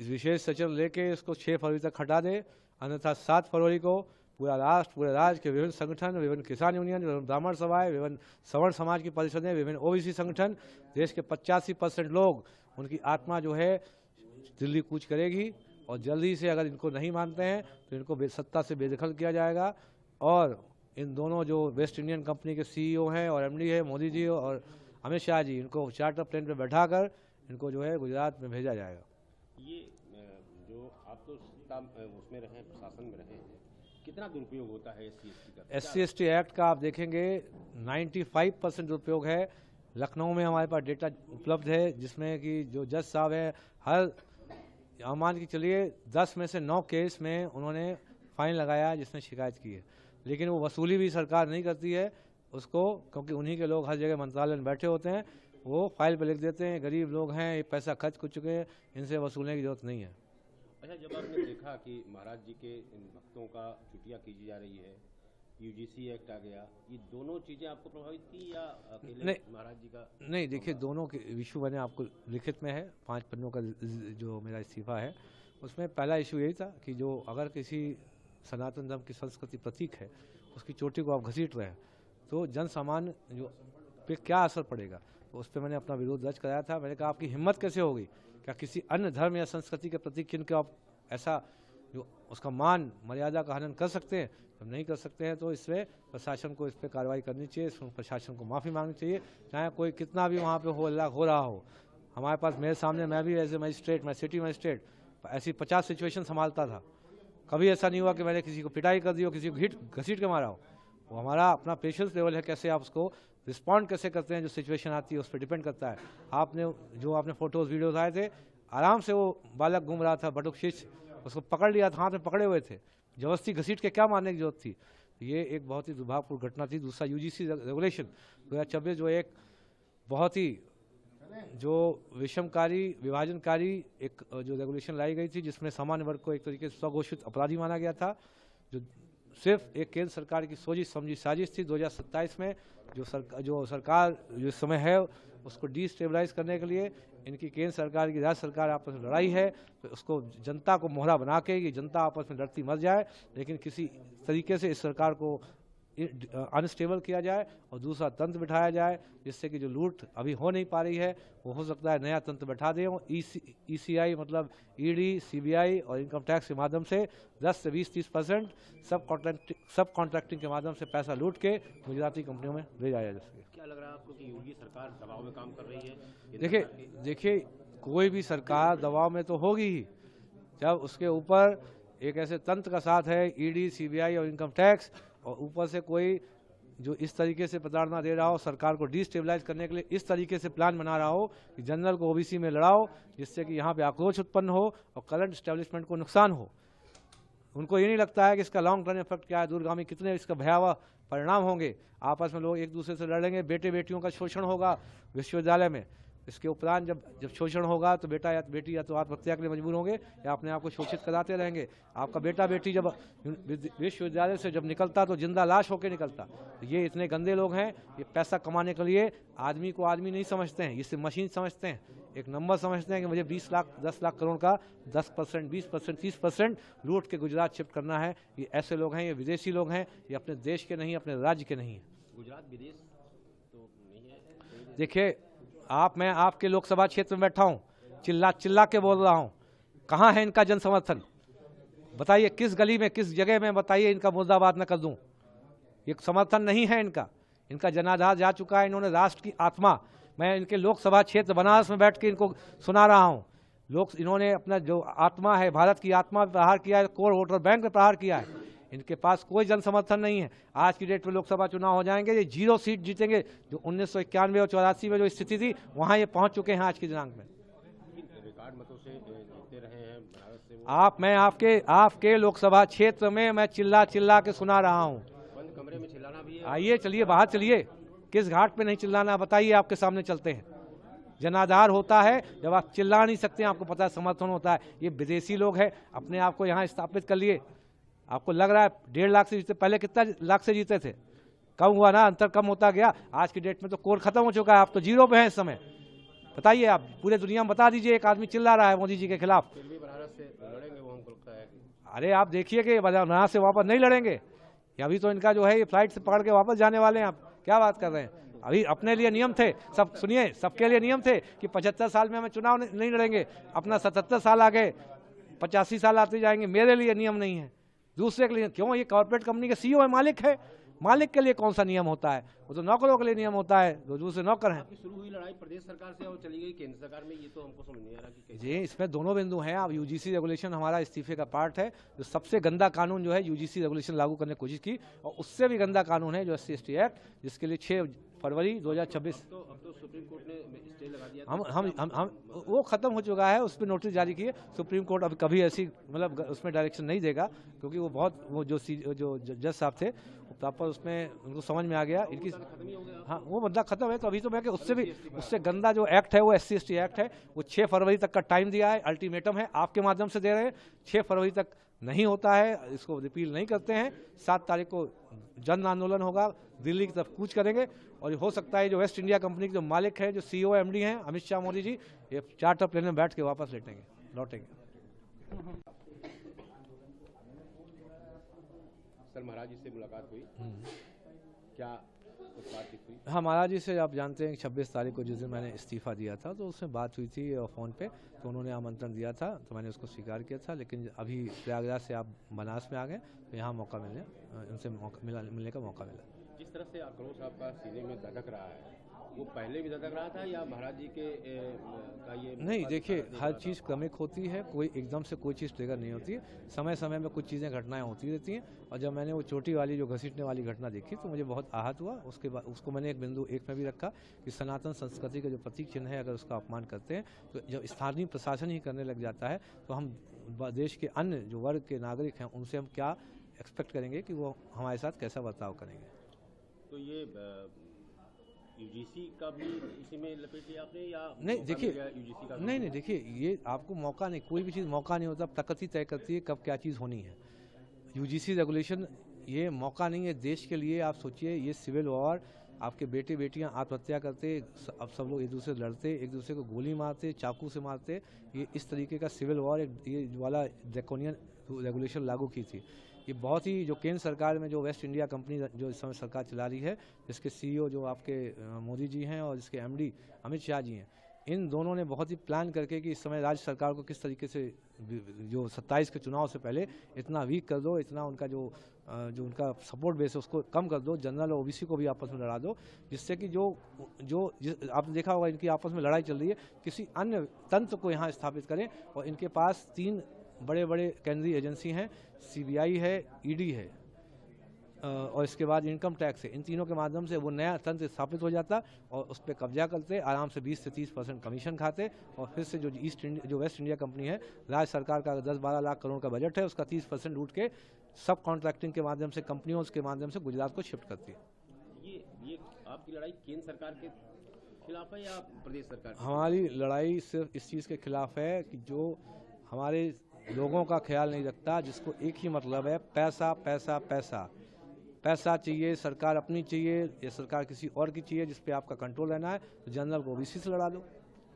[SPEAKER 2] विशेष सचिव लेके इसको 6 फरवरी तक हटा दे, अन्यथा 7 फरवरी को पूरा राष्ट्र, पूरे राज्य के विभिन्न संगठन, विभिन्न किसान यूनियन, विभिन्न ब्राह्मण सभाएं, विभिन्न सवर्ण समाज की परिषदें, विभिन्न ओबीसी संगठन, देश के 85% लोग, उनकी आत्मा जो है दिल्ली कूच करेगी। और जल्दी से अगर इनको नहीं मानते हैं तो इनको सत्ता से बेदखल किया जाएगा। और इन दोनों जो वेस्ट इंडियन कंपनी के CEO हैं और MD है, मोदी जी और अमित शाह जी, इनको चार्टर प्लेन पे बैठाकर इनको जो है गुजरात में भेजा जाएगा।
[SPEAKER 1] ये जो आप तो उसमें रहे, प्रशासन में रहे हैं, कितना दुरुपयोग होता है
[SPEAKER 2] SC एक्ट का? आप देखेंगे 95% दुरुपयोग है। लखनऊ में हमारे पास डेटा उपलब्ध है जिसमें कि जो जज साहब है, हर मान के चलिए 10 में से 9 केस में उन्होंने फाइन लगाया जिसने शिकायत की है। लेकिन वो वसूली भी सरकार नहीं करती है उसको, क्योंकि उन्हीं के लोग हर जगह मंत्रालय में बैठे होते हैं, वो फाइल पे लिख देते हैं, गरीब लोग हैं, ये पैसा खर्च कर चुके हैं, इनसे वसूलने की जरूरत नहीं है।
[SPEAKER 1] अच्छा, जब आपने देखा कि महाराज जी के इन भक्तों का छुट्टियाँ कीजी जा रही है, UGC एक्ट आ गया, ये दोनों चीज़ें आपको प्रभावित की या अकेले महाराज जी का?
[SPEAKER 2] नहीं, देखिए दोनों के इशू मैंने आपको लिखित में है, 5 पन्नों का जो मेरा इस्तीफा है, उसमें पहला इशू यही था कि जो अगर किसी सनातन धर्म की संस्कृति प्रतीक है, उसकी चोटी को आप घसीट रहे हैं तो जन सामान्य जो पे क्या असर पड़ेगा। तो उस पर मैंने अपना विरोध दर्ज कराया था। मैंने कहा आपकी हिम्मत कैसे होगी, क्या किसी अन्य धर्म या संस्कृति के प्रतीक जिनके आप ऐसा जो उसका मान मर्यादा का हनन कर सकते हैं, जब नहीं कर सकते हैं तो इससे प्रशासन को इस पर कार्रवाई करनी चाहिए, प्रशासन को माफ़ी मांगनी चाहिए, चाहे कोई कितना भी वहाँ पे हो रहा हो। हमारे पास मेरे सामने, मैं भी एज ए मजिस्ट्रेट, मैं सिटी मजिस्ट्रेट, ऐसी 50 सिचुएशन संभालता था। कभी ऐसा नहीं हुआ कि मैंने किसी को पिटाई कर दी हो, किसी को घसीट के मारा हो। वो हमारा अपना पेशेंस लेवल है, कैसे आप उसको रिस्पॉन्ड कैसे करते हैं, जो सिचुएशन आती है उस पर डिपेंड करता है। आपने फोटोज़ वीडियोज़ आए थे, आराम से वो बालक घूम रहा था बटुक शीश, उसको पकड़ लिया था, हाथ में पकड़े हुए थे, जबरदस्ती घसीट के क्या मारने की जरूरत थी। ये एक बहुत ही दुर्भाग्यपूर्ण घटना थी। दूसरा UGC रेगुलेशन 2026 जो एक बहुत ही जो विषमकारी, विभाजनकारी एक जो रेगुलेशन लाई गई थी, जिसमें सामान्य वर्ग को एक तरीके से स्वघोषित अपराधी माना गया था, जो सिर्फ एक केंद्र सरकार की सोची समझी साजिश थी। 2027 में जो सरकार जो समय है उसको डिस्टेबलाइज करने के लिए इनकी केंद्र सरकार की राज्य सरकार आपस में लड़ाई है, तो उसको जनता को मोहरा बना के ये जनता आपस में लड़ती मर जाए, लेकिन किसी तरीके से इस सरकार को अनस्टेबल किया जाए और दूसरा तंत्र बिठाया जाए, जिससे कि जो लूट अभी हो नहीं पा रही है वो हो सकता है नया तंत्र बैठा दें। ECI मतलब ED, CBI और इनकम टैक्स के माध्यम से 10 से 20-30% सब कॉन्ट्रैक्टिंग के माध्यम से पैसा लूट के गुजराती कंपनियों में ले जाया जा सके।
[SPEAKER 1] क्या लग रहा है आपको कि योगी सरकार दबाव में काम कर रही है?
[SPEAKER 2] देखिए कोई भी सरकार दबाव में तो होगी ही, जब उसके ऊपर एक ऐसे तंत्र का साथ है ED, CBI और इनकम टैक्स, और ऊपर से कोई जो इस तरीके से प्रताड़ना दे रहा हो, सरकार को डिस्टेबलाइज करने के लिए इस तरीके से प्लान बना रहा हो कि जनरल को ओबीसी में लड़ाओ, जिससे कि यहाँ पे आक्रोश उत्पन्न हो और करंट स्टैब्लिशमेंट को नुकसान हो। उनको ये नहीं लगता है कि इसका लॉन्ग टर्म इफेक्ट क्या है, दूरगामी कितने इसका भयावह परिणाम होंगे। आपस में लोग एक दूसरे से लड़ेंगे, बेटे बेटियों का शोषण होगा विश्वविद्यालय में। इसके उपरांत जब शोषण होगा तो बेटा या बेटी या तो आत्महत्या के लिए मजबूर होंगे या अपने आप को शोषित कराते रहेंगे। आपका बेटा बेटी जब विश्वविद्यालय से जब निकलता तो जिंदा लाश होकर निकलता। ये इतने गंदे लोग हैं, ये पैसा कमाने के लिए आदमी को आदमी नहीं समझते हैं, इसे मशीन समझते हैं, एक नंबर समझते हैं कि मुझे 20 लाख 10 लाख करोड़ का 10%, 20%, 30% लूट के गुजरात शिफ्ट करना है। ये ऐसे लोग हैं, ये विदेशी लोग हैं, ये अपने देश के नहीं, अपने राज्य के नहीं है।
[SPEAKER 1] गुजरात विदेश तो नहीं है।
[SPEAKER 2] देखिए मैं आपके लोकसभा क्षेत्र में बैठा हूँ, चिल्ला चिल्ला के बोल रहा हूँ, कहाँ है इनका जन समर्थन? बताइए किस गली में, किस जगह में, बताइए इनका मुर्दाबाद न कर दूं। ये समर्थन नहीं है इनका, इनका जनाधार जा चुका है। इन्होंने राष्ट्र की आत्मा, मैं इनके लोकसभा क्षेत्र बनारस में बैठ के इनको सुना रहा हूँ, इन्होंने अपना जो आत्मा है, भारत की आत्मा पर प्रहार किया है, कोर वोटर बैंक पर प्रहार किया है। इनके पास कोई जन समर्थन नहीं है। आज की डेट में लोकसभा चुनाव हो जाएंगे, ये 0 सीट जीतेंगे। जो 1991 और 84 में जो स्थिति थी वहां ये पहुंच चुके हैं आज की दिनांक में।
[SPEAKER 1] रिकॉर्ड मतों से जीते रहे हैं भारत से
[SPEAKER 2] मैं आपके लोकसभा क्षेत्र में मैं चिल्ला चिल्ला के सुना रहा हूं।
[SPEAKER 1] बंद कमरे में चिल्लाना भी है।
[SPEAKER 2] आइए चलिए बाहर चलिए, किस घाट पे नहीं चिल्लाना बताइए, आपके सामने चलते हैं। जनाधार होता है जब आप चिल्ला नहीं सकते हैं, आपको पता है समर्थन होता है। ये विदेशी लोग हैं, अपने आप को यहाँ स्थापित कर लिए। आपको लग रहा है 1.5 लाख से जीते, पहले कितना लाख से जीते थे? कम हुआ ना, अंतर कम होता गया। आज की डेट में तो कोर खत्म हो चुका है, आप तो 0 पे हैं इस समय। बताइए आप पूरे दुनिया में बता दीजिए, एक आदमी चिल्ला रहा है मोदी जी के खिलाफ।
[SPEAKER 1] फिर भी बनारस से लड़ेंगे वो, हमको लगता है।
[SPEAKER 2] अरे आप देखिए कि बनारस से वापस नहीं लड़ेंगे, अभी तो इनका जो है ये फ्लाइट से पकड़ के वापस जाने वाले हैं। आप क्या बात कर रहे हैं? अभी अपने लिए नियम थे, सब सुनिए, सबके लिए नियम थे कि 75 साल में हमें चुनाव नहीं लड़ेंगे। अपना 77 साल आ गए, 85 साल आते जाएंगे। मेरे लिए नियम नहीं है, दूसरे के लिए क्यों? ये कॉर्पोरेट कंपनी के सीईओ है, मालिक है। मालिक के लिए कौन सा नियम होता है? वो तो नौकरों के लिए नियम होता है, जो दूसरे नौकर हैं।
[SPEAKER 1] शुरू हुई लड़ाई प्रदेश सरकार से और चली गई केंद्र सरकार में, ये तो हमको समझ नहीं आ रहा कि
[SPEAKER 2] जी इसमें दोनों बिंदु हैं। अब यूजीसी रेगुलेशन हमारा इस्तीफे का पार्ट है। जो सबसे गंदा कानून जो है यूजीसी रेगुलेशन लागू करने की कोशिश की, और उससे भी गंदा कानून है जो SC/ST एक्ट, जिसके लिए 6 फरवरी 2026
[SPEAKER 1] अब तो सुप्रीम कोर्ट ने स्टे लगा दिया।
[SPEAKER 2] हम वो खत्म हो चुका है, उस पर नोटिस जारी किए। सुप्रीम कोर्ट अब कभी ऐसी मतलब उसमें डायरेक्शन नहीं देगा, क्योंकि वो जो जज साहब थे प्रॉपर उसमें उनको समझ में आ गया इनकी। हाँ वो मुद्दा खत्म है। तो अभी तो मैं उससे गंदा जो एक्ट है वो SC/ST एक्ट है। वो 6 फरवरी तक का टाइम दिया है, अल्टीमेटम है, आपके माध्यम से दे रहे हैं। 6 फरवरी तक नहीं होता है, इसको रिपील नहीं करते हैं, 7 तारीख को जन आंदोलन होगा, दिल्ली की तरफ कूच करेंगे। और हो सकता है जो वेस्ट इंडिया कंपनी के जो मालिक है, जो CEO MD हैं अमित शाह मोदी जी, ये चार्टर प्लेन में बैठ के वापस लौटेंगे।
[SPEAKER 1] सर महाराज जी से मुलाकात हुई, क्या बातचीत हुई?
[SPEAKER 2] हाँ महाराज जी से आप जानते हैं 26 तारीख को जिस दिन मैंने इस्तीफा दिया था तो उसमें बात हुई थी फ़ोन पे। तो उन्होंने आमंत्रण दिया था तो मैंने उसको स्वीकार किया था। लेकिन अभी प्रयागराज से आप बनारस में आ गए तो यहाँ मौका उनसे मिलने का मौका मिला।
[SPEAKER 1] जिस तरह से आक्रोश आपका सीने में धधक रहा है, वो पहले भी धधक रहा था या महाराज जी के का ये?
[SPEAKER 2] नहीं देखिए, हर चीज़ क्रमिक होती है, कोई एकदम से कोई चीज़ ट्रिगर नहीं होती है। समय समय में कुछ चीज़ें घटनाएं होती रहती हैं। और जब मैंने वो चोटी वाली जो घसीटने वाली घटना देखी तो मुझे बहुत आहत हुआ। उसके बाद उसको मैंने एक बिंदु 1 में भी रखा कि सनातन संस्कृति का जो प्रतीक चिन्ह है, अगर उसका अपमान करते हैं तो जब स्थानीय प्रशासन ही करने लग जाता है तो हम देश के अन्य जो वर्ग के नागरिक हैं उनसे हम क्या एक्सपेक्ट करेंगे कि वो हमारे साथ कैसा बर्ताव करेंगे।
[SPEAKER 1] तो ये यूजीसी का भी इसी में लपेट लिया आपने या
[SPEAKER 2] नहीं? देखिए
[SPEAKER 1] यूजीसी का
[SPEAKER 2] नहीं देखिए, ये आपको मौका नहीं, कोई भी चीज़ मौका नहीं होता, प्रकृति तय करती है कब क्या चीज़ होनी है। यूजीसी रेगुलेशन ये मौका नहीं है देश के लिए। आप सोचिए, ये सिविल वॉर, आपके बेटे बेटियां आत्महत्या करते, अब सब लोग एक दूसरे से लड़ते, एक दूसरे को गोली मारते, चाकू से मारते। ये इस तरीके का सिविल वॉर ये वाला ड्रैकोनियन रेगुलेशन लागू की थी। ये बहुत ही जो केंद्र सरकार में जो वेस्ट इंडिया कंपनी जो इस समय सरकार चला रही है, जिसके CEO जो आपके मोदी जी हैं और जिसके MD अमित शाह जी हैं, इन दोनों ने बहुत ही प्लान करके कि इस समय राज्य सरकार को किस तरीके से जो 27 के चुनाव से पहले इतना वीक कर दो, इतना उनका जो उनका सपोर्ट बेस है उसको कम कर दो, जनरल और OBC को भी आपस में लड़ा दो, जिससे कि आपने देखा होगा इनकी आपस में लड़ाई चल रही है, किसी अन्य तंत्र को यहाँ स्थापित करें। और इनके पास 3 बड़े बड़े केंद्रीय एजेंसी हैं, CBI है, ED है, और इसके बाद इनकम टैक्स है, इन तीनों के माध्यम से वो नया तंत्र स्थापित हो जाता और उस पर कब्जा करते, आराम से 20 से 30% कमीशन खाते और फिर से जो वेस्ट इंडिया कंपनी है, राज्य सरकार का 10-12 लाख करोड़ का बजट है, उसका 30% लूट के सब कॉन्ट्रैक्टिंग के माध्यम से कंपनियों के माध्यम से गुजरात को शिफ्ट करती है।
[SPEAKER 1] ये आपकी लड़ाई केंद्र सरकार के खिलाफ है या प्रदेश सरकार?
[SPEAKER 2] हमारी लड़ाई सिर्फ इस चीज़ के खिलाफ है कि जो हमारे लोगों का ख्याल नहीं रखता, जिसको एक ही मतलब है पैसा पैसा पैसा पैसा चाहिए, सरकार अपनी चाहिए या सरकार किसी और की चाहिए जिस पे आपका कंट्रोल रहना है, तो जनरल को ओबीसी से लड़ा दो,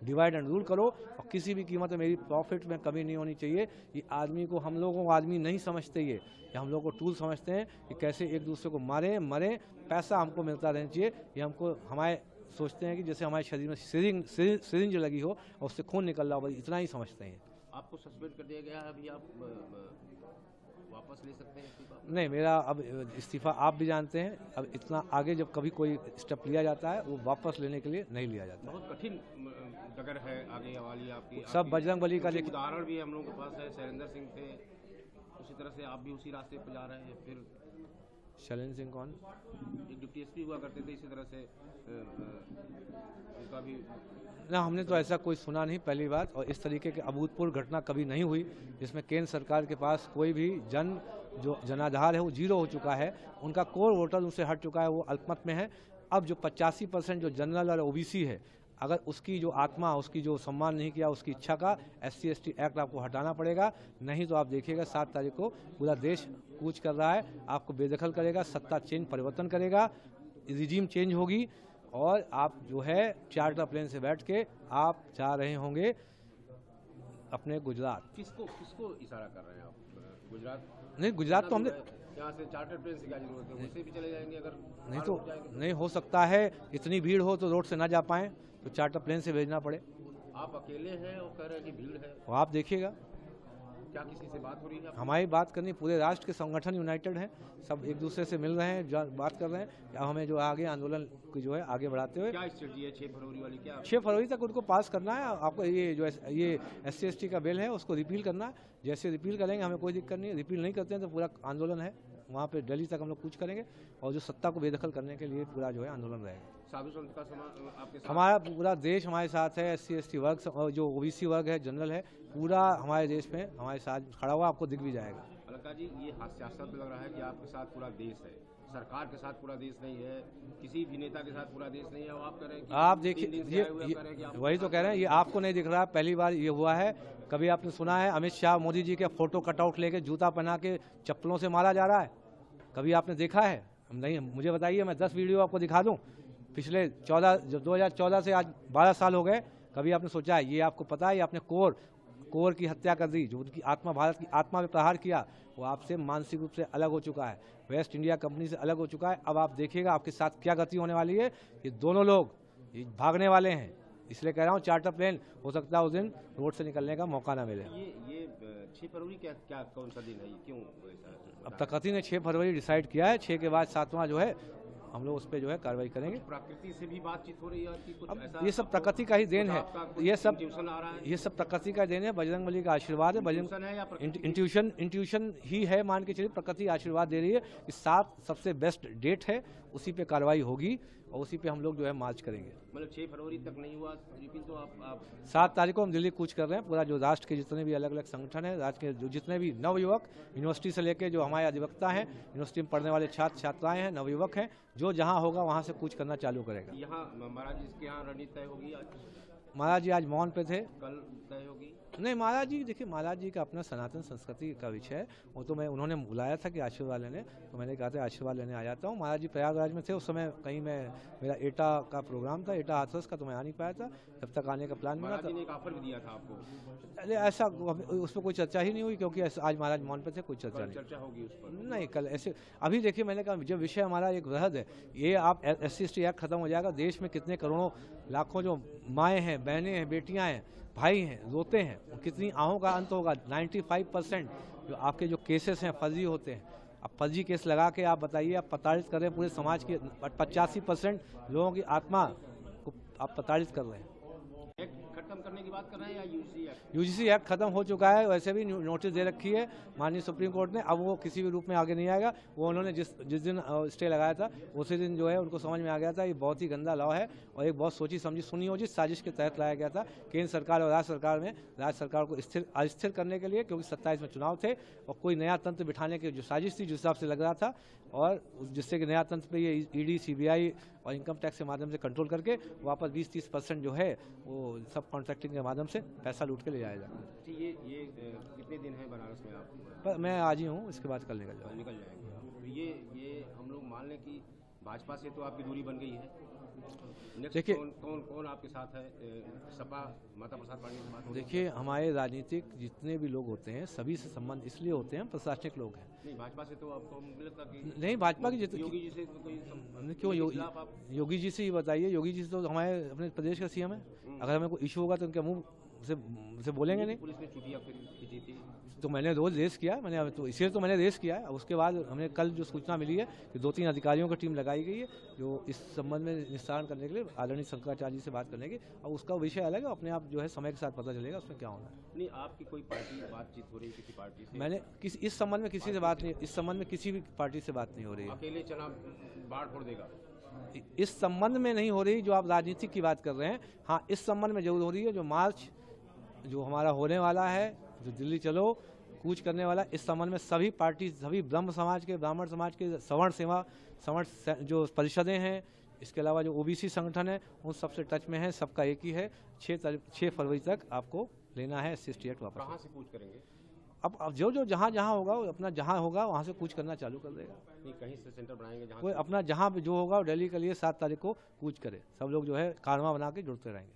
[SPEAKER 2] डिवाइड एंड रूल करो और किसी भी कीमत में मेरी प्रॉफिट में कमी नहीं होनी चाहिए। ये आदमी को, हम लोगों को आदमी नहीं समझते, ये हम लोग को टूल समझते हैं कि कैसे एक दूसरे को मरे, पैसा हमको मिलता रहना चाहिए। ये हमको हमारे सोचते हैं कि जैसे हमारे शरीर में सिरिंज लगी हो और उससे खून निकल रहा हो, इतना ही समझते हैं।
[SPEAKER 1] आपको सस्पेंड कर दिया गया है, अभी आप वापस ले सकते हैं इस्तीफा?
[SPEAKER 2] नहीं, मेरा अब इस्तीफा आप भी जानते हैं, अब इतना आगे जब कभी कोई स्टेप लिया जाता है वो वापस लेने के लिए नहीं लिया जाता।
[SPEAKER 1] बहुत कठिन डगर है आगे वाली आपकी।
[SPEAKER 2] सब बजरंग बली का
[SPEAKER 1] उदाहरण भी हम लोगों के पास है, शैलेंद्र सिंह थे, उसी तरह से आप भी उसी रास्ते पर जा रहे हैं। फिर
[SPEAKER 2] शैलेंद्र सिंह कौन?
[SPEAKER 1] एक डिप्टी एसपी हुआ करते थे, इसी तरह से उनका भी
[SPEAKER 2] ना, हमने तो ऐसा कोई सुना नहीं, पहली बात। और इस तरीके की अभूतपूर्व घटना कभी नहीं हुई जिसमें केंद्र सरकार के पास कोई भी जो जनाधार है वो जीरो हो चुका है, उनका कोर वोटर उनसे हट चुका है, वो अल्पमत में है। अब जो 85% जो जनरल और ओबीसी है, अगर उसकी जो आत्मा, उसकी जो सम्मान नहीं किया, उसकी इच्छा का SC/ST एक्ट आपको हटाना पड़ेगा, नहीं तो आप देखिएगा 7 तारीख को पूरा देश कूच कर रहा है, आपको बेदखल करेगा, सत्ता परिवर्तन करेगा, रिजीम चेंज होगी और आप जो है चार्टर प्लेन से बैठ के आप जा रहे होंगे अपने गुजरात।
[SPEAKER 1] किसको इशारा कर रहे हैं आप? गुजरात?
[SPEAKER 2] नहीं, गुजरात तो हमने
[SPEAKER 1] यहाँ से चार्टर ट्रेन से क्या जरूरत है, वैसे भी चले जाएंगे अगर
[SPEAKER 2] नहीं तो नहीं हो सकता है, इतनी भीड़ हो तो रोड से ना जा पाएं तो चार्टर प्लेन से भेजना पड़े।
[SPEAKER 1] आप अकेले हैं और कह रहे हैं कि भीड़ है,
[SPEAKER 2] और आप देखिएगा।
[SPEAKER 1] क्या किसी से बात हो रही है?
[SPEAKER 2] हमारी बात करनी, पूरे राष्ट्र के संगठन यूनाइटेड हैं, सब एक दूसरे से मिल रहे हैं, बात कर रहे हैं कि हमें जो आगे आंदोलन को जो है आगे बढ़ाते हुए
[SPEAKER 1] क्या स्ट्रेटजी है 6 फरवरी वाली? क्या
[SPEAKER 2] 6 फरवरी तक उनको पास करना है। आपको ये SC/ST का बिल है उसको रिपील करना है, जैसे रिपील करेंगे हमें कोई दिक्कत नहीं है, रिपील नहीं करते हैं तो पूरा आंदोलन है वहाँ पे दिल्ली तक हम लोग कूच करेंगे और जो सत्ता को बेदखल करने के लिए पूरा जो है आंदोलन रहेगा।
[SPEAKER 1] साधु संत का आपके साथ?
[SPEAKER 2] हमारा पूरा देश हमारे साथ है, SC/ST वर्ग और जो ओबीसी वर्ग है, जनरल है, पूरा हमारे देश में हमारे साथ खड़ा हुआ, आपको दिख भी जाएगा।
[SPEAKER 1] अलका जी, ये हास्यास्पद लग रहा है कि आपके साथ पूरा देश है, सरकार के साथ पूरा देश नहीं है, किसी भी नेता के साथ पूरा देश नहीं है, और आप कह रहे हैं कि
[SPEAKER 2] आप देखिए, ये वही तो कह रहे हैं, ये आपको नहीं दिख रहा, पहली बार ये हुआ है। कभी आपने सुना है अमित शाह मोदी जी के फोटो कटआउट लेके जूता पहना के चप्पलों से मारा जा रहा है? कभी आपने देखा है? नहीं, मुझे बताइए, मैं 10 वीडियो आपको दिखा दूं पिछले 2014 से आज 12 साल हो गए। कभी आपने सोचा है? ये आपको पता है, ये आपने कोर की हत्या कर दी, जो उनकी आत्मा, भारत की आत्मा पे प्रहार किया, वो आपसे मानसिक रूप से अलग हो चुका है, वेस्ट इंडिया कंपनी से अलग हो चुका है। अब आप देखिएगा आपके साथ क्या गति होने वाली है। ये दोनों लोग ये भागने वाले हैं, इसलिए कह रहा हूँ चार्टर प्लेन हो सकता है उस दिन रोड से निकलने का मौका ना मिले।
[SPEAKER 1] ये 6 फरवरी क्या कौन सा दिन है, क्यों?
[SPEAKER 2] अब प्रकृति ने 6 फरवरी डिसाइड किया है, 6 के बाद 7वां जो है हम लोग उस पर जो है कार्रवाई करेंगे।
[SPEAKER 1] प्रकृति से भी बातचीत हो रही है कि कुछ ऐसा?
[SPEAKER 2] ये सब प्रकृति का ही देन है, ये सब प्रकृति का देन है, बजरंग बली का आशीर्वाद है। इंट्यूशन ही है, मान के चलिए प्रकृति आशीर्वाद दे रही है कि 7 सबसे बेस्ट डेट है, उसी पे कार्रवाई होगी और उसी पे हम लोग जो है मार्च करेंगे।
[SPEAKER 1] मतलब 6 फरवरी तक नहीं हुआ रिपील तो आप
[SPEAKER 2] 7 तारीख को हम दिल्ली कूच कर रहे हैं। पूरा जो राष्ट्र के जितने भी अलग अलग संगठन है, राज्य के जो जितने भी नवयुवक, यूनिवर्सिटी से लेके जो हमारे अधिवक्ता हैं, यूनिवर्सिटी में पढ़ने वाले छात्र छात्राएं हैं, नवयुवक हैं, जो जहां होगा वहां से कूच करना चालू करेगा।
[SPEAKER 1] यहाँ महाराज जी के यहाँ रणनीति तय होगी आज?
[SPEAKER 2] महाराज जी आज मौन पे थे,
[SPEAKER 1] कल तय होगी?
[SPEAKER 2] नहीं, महाराज जी देखिए, महाराज जी का अपना सनातन संस्कृति का विषय है, वो तो मैं उन्होंने बुलाया था कि आशीर्वाद लेने, तो मैंने कहा था आशीर्वाद लेने आ जाता हूँ। महाराज जी प्रयागराज में थे उस समय, कहीं मेरा एटा का प्रोग्राम था, एटा हाथरस का, तो मैं आ नहीं पाया था, जब तक आने का प्लान बना था।
[SPEAKER 1] एक ऑफर भी दिया था आपको?
[SPEAKER 2] अरे ऐसा उस पर कोई चर्चा ही नहीं हुई, क्योंकि आज महाराज मौन पे थे, कोई चर्चा नहीं।
[SPEAKER 1] चर्चा होगी उस पर? नहीं,
[SPEAKER 2] कल ऐसे अभी देखिए, मैंने कहा जब विषय हमारा एक वृहद है, ये आप SC/ST एक्ट खत्म हो जाएगा, देश में कितने करोड़ों लाखों जो माएँ हैं, बहनें हैं, बेटियाँ हैं, भाई हैं, रोते हैं, कितनी आहों का अंत होगा। 95% जो आपके जो केसेस हैं फर्जी होते हैं। अब फर्जी केस लगा के आप बताइए, आप प्रताड़ित कर रहे हैं पूरे समाज की, 85% लोगों की आत्मा को आप प्रताड़ित कर रहे हैं।
[SPEAKER 1] खत्म करने की बात कर रहे हैं या यूजीसी एक्ट?
[SPEAKER 2] यूजीसी एक्ट खत्म हो चुका है, वैसे भी नोटिस दे रखी है माननीय सुप्रीम कोर्ट ने। अब वो किसी भी रूप में आगे नहीं आएगा। वो उन्होंने जिस दिन स्टे लगाया था उसी दिन जो है उनको समझ में आ गया था ये बहुत ही गंदा लॉ है और एक बहुत सोची समझी सुनियोजित साजिश के तहत लाया गया था केंद्र सरकार और राज्य सरकार में, राज्य सरकार को अस्थिर करने के लिए, क्योंकि 27 में चुनाव थे और कोई नया तंत्र बिठाने की जो साजिश थी जिस हिसाब से लग रहा था, और जिससे कि नया तंत्र पे ये ईडी, सीबीआई और इनकम टैक्स के माध्यम से कंट्रोल करके वापस 20-30% जो है वो सब कॉन्ट्रैक्टिंग के माध्यम से पैसा लूट के ले जाया जाता है।
[SPEAKER 1] ये कितने दिन है बनारस में आप?
[SPEAKER 2] पर मैं आज ही हूँ, इसके बाद कल निकल जाऊँगा।
[SPEAKER 1] निकल जाएंगे आप। तो ये हम लोग मान लें कि भाजपा से तो आपकी दूरी बन गई है।
[SPEAKER 2] देखिए
[SPEAKER 1] कौन आपके साथ है? सपा, माता प्रसाद पांडे से बात हो रही है?
[SPEAKER 2] देखिए हमारे राजनीतिक जितने भी लोग होते हैं सभी से संबंध इसलिए होते हैं, प्रशासनिक लोग हैं।
[SPEAKER 1] नहीं, भाजपा से तो आपको मुझे लगता कि
[SPEAKER 2] नहीं, भाजपा की जितनी
[SPEAKER 1] योगी जी से तो कोई
[SPEAKER 2] क्यों योगी जी से ही बताइए। योगी जी से तो हमारे अपने प्रदेश का सीएम है। अगर हमें कोई इशू होगा तो उनके मुंह से बोलेंगे नहीं।
[SPEAKER 1] पुलिस ने चुटिया खींची थी
[SPEAKER 2] तो मैंने रोज रेस किया, मैंने तो इसलिए तो मैंने रेस किया है। उसके बाद हमें कल जो सूचना मिली है कि 2-3 अधिकारियों की टीम लगाई गई है जो इस संबंध में निस्तारण करने के लिए आदरणीय शंकराचार्य जी से बात करने की, और उसका विषय अलग है, अपने आप जो है समय के साथ पता चलेगा उसमें क्या होना है।
[SPEAKER 1] नहीं, आपकी कोई पार्टी बातचीत हो रही है किसी पार्टी से?
[SPEAKER 2] मैंने इस संबंध में किसी से बात नहीं, इस संबंध में किसी भी पार्टी से बात नहीं हो रही है।
[SPEAKER 1] अकेले चना बाढ़ फोड़ देगा
[SPEAKER 2] इस संबंध में नहीं हो रही जो आप राजनीति की बात कर रहे हैं। हाँ, इस संबंध में जरूर हो रही है जो मार्च जो हमारा होने वाला है, जो दिल्ली चलो कूच करने वाला, इस संबंध में सभी पार्टी, सभी ब्रह्म समाज के, ब्राह्मण समाज के, सवर्ण जो परिषदें हैं, इसके अलावा जो ओबीसी संगठन है, उन सबसे टच में है। सबका एक ही है, 6 फरवरी तक आपको लेना है SC/ST एक्ट वापस।
[SPEAKER 1] कहाँ से कूच करेंगे?
[SPEAKER 2] अब जो जहाँ होगा अपना जहाँ होगा वहाँ से कूच करना चालू कर देगा।
[SPEAKER 1] नहीं, कहीं से सेंटर बनाएंगे जहाँ
[SPEAKER 2] कोई अपना जहाँ जो होगा दिल्ली के लिए 7 तारीख को कूच करे। सब लोग जो है कारवां बना के जुड़ते रहेंगे।